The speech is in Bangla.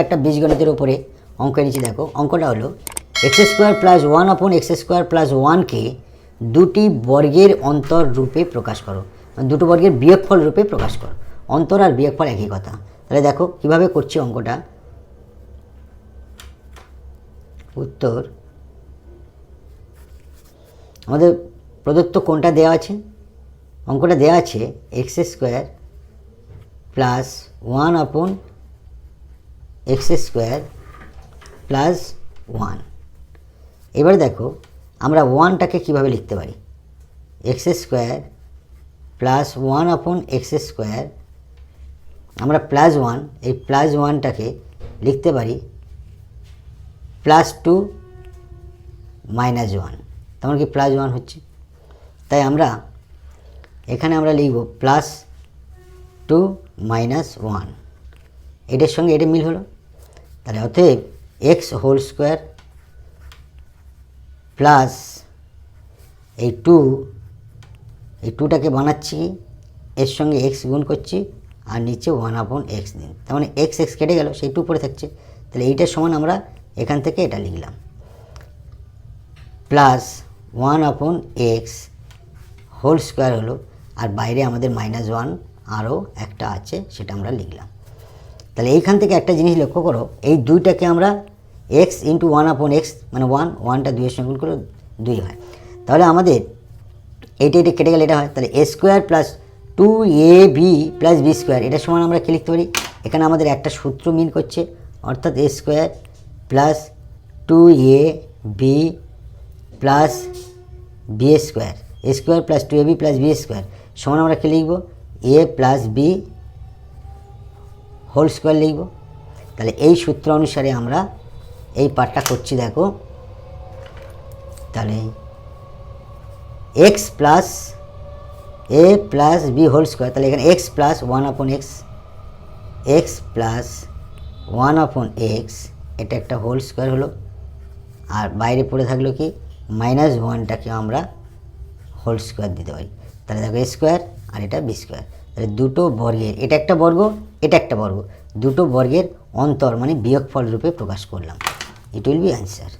একটা বীজগণিতের উপরে অঙ্ক নিচে দেখো, অঙ্কটা হলো x square plus one upon x square plus ওয়ানকে দুটি বর্গের অন্তর রূপে প্রকাশ করো, দুটো বর্গের বিয়োগফল রূপে প্রকাশ করো। অন্তর আর বিয়োগফল একই কথা। তাহলে দেখো কিভাবে করছি অঙ্কটা। উত্তর আমাদের প্রদত্ত কোনটা দেওয়া আছে, অঙ্কটা দেওয়া আছে x square plus one upon x square plus one. এবার দেখো আমরা ওয়ানটাকে কীভাবে লিখতে পারি, x square plus one upon x square, আমরা প্লাস ওয়ান, এই প্লাস ওয়ানটাকে লিখতে পারি প্লাস টু মাইনাস ওয়ান, তেমন কি প্লাস ওয়ান হচ্ছে। তাই আমরা এখানে আমরা লিখব প্লাস টু মাইনাস ওয়ান, এটার সঙ্গে এটা মিল হলো। তাহলে অতএব এক্স হোল স্কোয়ার প্লাস এই টুটাকে বানাচ্ছি, এর সঙ্গে এক্স গুণ করছি আর নিচে ওয়ান আপন এক্স দিন, তার মানে এক্স এক্স কেটে গেল, সেই টু পরে থাকছে। তাহলে এইটার সমান আমরা এখান থেকে এটা লিখলাম plus one upon x whole square হলো, আর বাইরে আমাদের মাইনাস ওয়ান আরও একটা আছে, সেটা আমরা লিখলাম। তাহলে এইখান থেকে একটা জিনিস লক্ষ্য করো, এই দুইটাকে আমরা x into one upon x মানে ওয়ানটা দুইয়ের সঙ্গে গুণ করে দুই হয়। তাহলে আমাদের এইটা কেটে গেলে এটা হয়। তাহলে এ square plus two A B plus B square, এটার সমান আমরা কী লিখতে পারি, এখানে আমাদের একটা সূত্র মিন করছে, অর্থাৎ এ square plus two A B plus B square, A square plus two A B plus B square সমান আমরা কী লিখব, এ প্লাস বি হোল স্কোয়ার লিখব। তাহলে এই সূত্র অনুসারে আমরা এই পার্টটা করছি। দেখো তাহলে এক্স প্লাস এ প্লাস বি হোল স্কোয়ার, তাহলে এখানে x plus one upon x, x plus one upon x, এটা একটা হোল স্কোয়ার হলো, আর বাইরে পড়ে থাকলো কি মাইনাস ওয়ানটাকে আমরা হোল স্কোয়ার দিতে পারি। তাহলে দেখো এ স্কোয়ার আর এটা বি স্কোয়ার, তাহলে দুটো বর্গের, এটা একটা বর্গ এটা একটা বর্গ, দুটো বর্গের অন্তর মানে বিয়োগফল রূপে প্রকাশ করলাম। It will be answer.